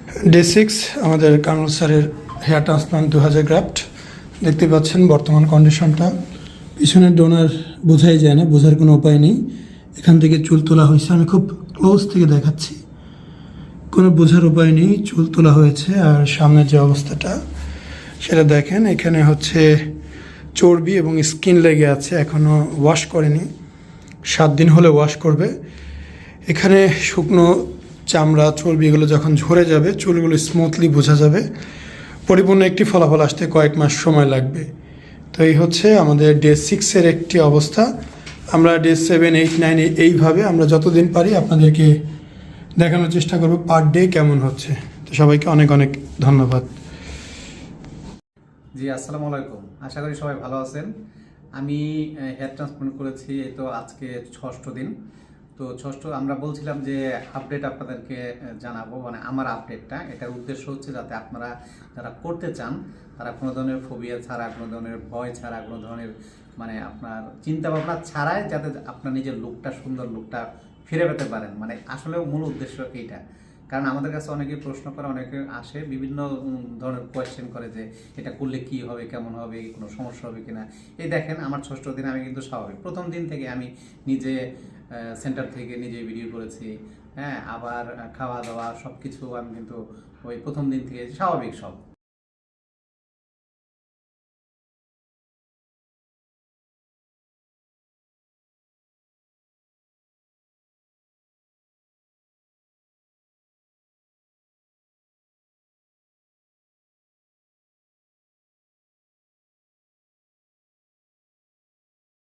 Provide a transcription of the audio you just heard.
Day 6 আমাদের কামরুল স্যারের hair transplant 2000 graft দেখতে পাচ্ছেন বর্তমান কন্ডিশনটা। পিছনের ডোনার বোঝাই যায় না, বোঝার কোনো উপায় নেই। এখান থেকে চুল তোলা হয়েছে, আমি খুব ক্লোজ থেকে দেখাচ্ছি, কোনো বোঝার উপায় নেই, চুল তোলা হয়েছে। আর সামনের যে অবস্থাটা সেটা দেখেন, এখানে হচ্ছে চর্বি এবং স্কিন লেগে আছে, এখনও ওয়াশ করেনি, 7 দিন হলে ওয়াশ করবে। এখানে শুকনো চামড়া চর্বি এগুলো যখন ঝরে যাবে, চুলগুলো স্মুথলি বোঝা যাবে। পরিপূর্ণ একটি ফলাফল আসতে কয়েক মাস সময় লাগবে। তো এই হচ্ছে আমাদের ডে 6-এর একটি অবস্থা। আমরা ডে 7, 8, 9 এইভাবে আমরা যতদিন পারি আপনাদেরকে দেখানোর চেষ্টা করব পার ডে কেমন হচ্ছে। তো সবাইকে অনেক অনেক ধন্যবাদ। জি, আসসালামু আলাইকুম। আশা করি সবাই ভালো আছেন। আমি হেয়ার ট্রান্সপ্লান্ট করেছি, এই তো আজকে 6ষ্ঠ দিন। তো 6ষ্ঠ আমরা বলছিলাম যে আপডেট আপনাদেরকে জানাবো, মানে আমার আপডেটটা। এটার উদ্দেশ্য হচ্ছে যাতে আপনারা যারা করতে চান তারা কোনো ধরনের ফোবিয়া ছাড়া, কোনো ধরনের ভয় ছাড়া, কোনো ধরনের মানে আপনার চিন্তা ভাবনা ছাড়াই যাতে আপনার নিজের লুকটা, সুন্দর লুকটা ফিরে পেতে পারেন। মানে আসলে মূল উদ্দেশ্য এইটা। কারণ আমাদের কাছে অনেকে প্রশ্ন করে, অনেকে আসে বিভিন্ন ধরনের কোয়েশ্চেন করে যে এটা করলে কি হবে, কেমন হবে, কোনো সমস্যা হবে কিনা। এই দেখেন আমার 6ষ্ঠ দিন আমি কিন্তু স্বাভাবিক। প্রথম দিন থেকে আমি নিজে সেন্টার থেকে নিজে ভিডিও করেছি, হ্যাঁ, আবার খাওয়া দাওয়া সব কিছু আমি কিন্তু ওই প্রথম দিন থেকে স্বাভাবিক সব।